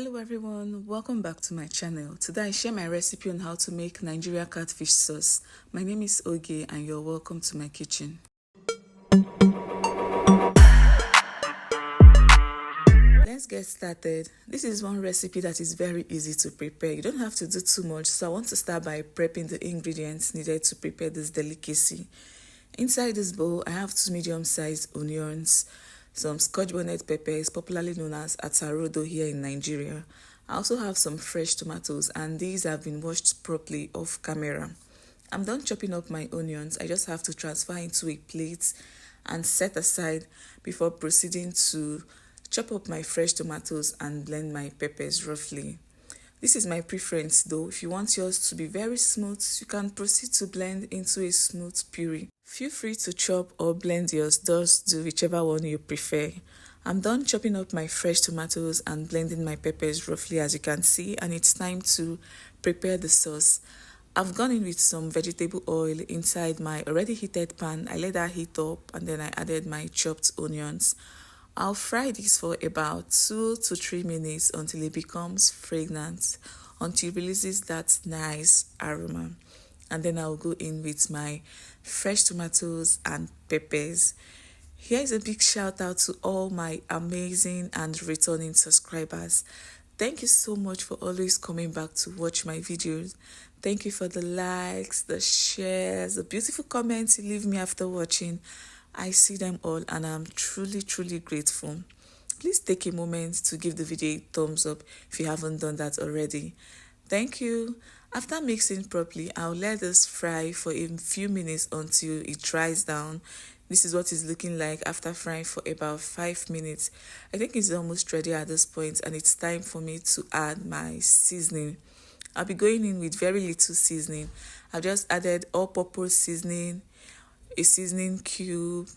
Hello everyone, welcome back to my channel. Today I share my recipe on how to make Nigeria catfish sauce. My name is Oge and you're welcome to my kitchen. Let's get started. This is one recipe that is very easy to prepare. You don't have to do too much, so I want to start by prepping the ingredients needed to prepare this delicacy. Inside this bowl, I have 2 medium-sized onions, some scotch bonnet peppers, popularly known as atarodo here in Nigeria. I also have some fresh tomatoes, and these have been washed properly off camera. I'm done chopping up my onions. I just have to transfer into a plate and set aside before proceeding to chop up my fresh tomatoes and blend my peppers roughly. This is my preference though. If you want yours to be very smooth, you can proceed to blend into a smooth puree. Feel free to chop or blend yours, just do whichever one you prefer. I'm done chopping up my fresh tomatoes and blending my peppers roughly as you can see, and it's time to prepare the sauce. I've gone in with some vegetable oil inside my already heated pan. I let that heat up and then I added my chopped onions. I'll fry this for about 2 to 3 minutes until it becomes fragrant, until it releases that nice aroma. And then I'll go in with my fresh tomatoes and peppers. Here is a big shout out to all my amazing and returning subscribers. Thank you so much for always coming back to watch my videos. Thank you for the likes, the shares, the beautiful comments you leave me after watching. I see them all and I'm truly grateful. Please take a moment to give the video a thumbs up if you haven't done that already. Thank you. After mixing properly, I'll let this fry for a few minutes until it dries down. This is what it's looking like after frying for about 5 minutes. I think it's almost ready at this point and it's time for me to add my seasoning. I'll be going in with very little seasoning. I've just added all-purpose seasoning, a seasoning cube,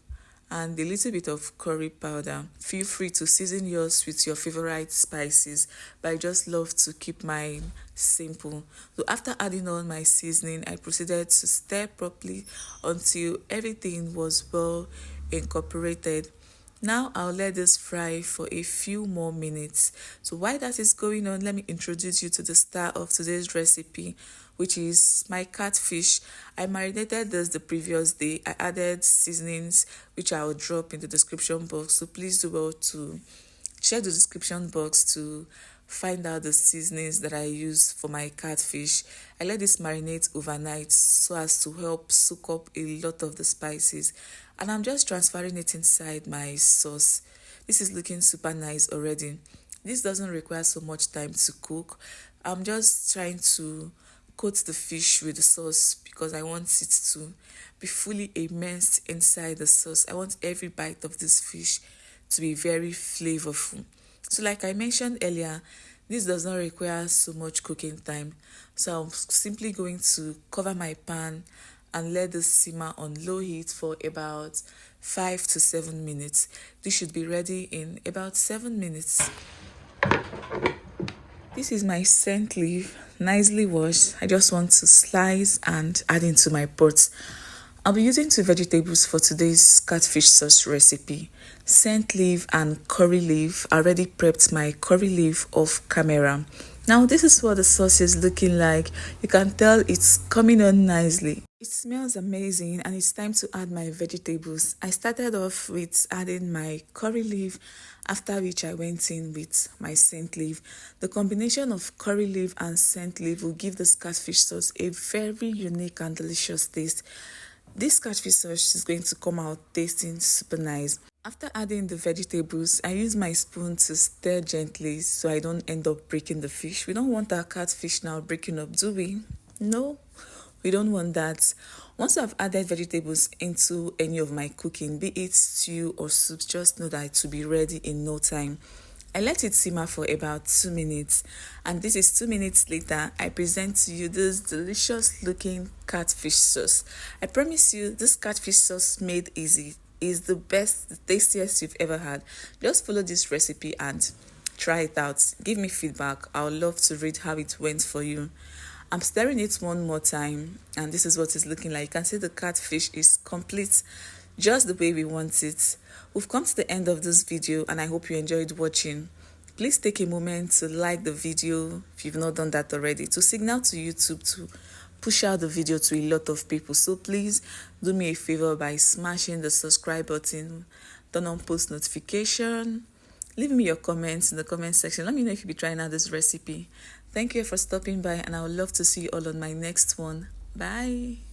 and a little bit of curry powder. Feel free to season yours with your favorite spices, but I just love to keep mine simple. So after adding all my seasoning, I proceeded to stir properly until everything was well incorporated. Now I'll let this fry for a few more minutes. So while that is going on, let me introduce you to the star of today's recipe, which is my catfish. I marinated this the previous day. I added seasonings, which I will drop in the description box. So please do well to check the description box to find out the seasonings that I use for my catfish. I let this marinate overnight so as to help soak up a lot of the spices, and I'm just transferring it inside my sauce. This is looking super nice already. This doesn't require so much time to cook. I'm just trying to coat the fish with the sauce because I want it to be fully immersed inside the sauce. I want every bite of this fish to be very flavorful. So like I mentioned earlier, this does not require so much cooking time. So I'm simply going to cover my pan and let this simmer on low heat for about 5 to 7 minutes. This should be ready in about 7 minutes. This is my scent leaf, nicely washed. I just want to slice and add into my pot. I'll be using 2 vegetables for today's catfish sauce recipe. Scent leaf and curry leaf. I already prepped my curry leaf off camera. Now this is what the sauce is looking like. You can tell it's coming on nicely. It smells amazing and it's time to add my vegetables. I started off with adding my curry leaf, after which I went in with my scent leaf. The combination of curry leaf and scent leaf will give this catfish sauce a very unique and delicious taste. This catfish sauce is going to come out tasting super nice. After adding the vegetables, I use my spoon to stir gently so I don't end up breaking the fish. We don't want our catfish now breaking up, do we? No, we don't want that. Once I've added vegetables into any of my cooking, be it stew or soup, just know that it will be ready in no time. I let it simmer for about 2 minutes, and this is 2 minutes later. I present to you this delicious looking catfish sauce. I promise you this catfish sauce made easy is the best, the tastiest you've ever had. Just follow this recipe and try it out. Give me feedback. I would love to read how it went for you. I'm stirring it one more time and this is what it's looking like. You can see the catfish is complete, just the way we want it. We've come to the end of this video and I hope you enjoyed watching. Please take a moment to like the video if you've not done that already, to signal to YouTube to push out the video to a lot of people. So please do me a favor by smashing the subscribe button, turn on post notification, leave me your comments in the comment section. Let me know if you'll be trying out this recipe. Thank you for stopping by, and I would love to see you all on my next one. Bye.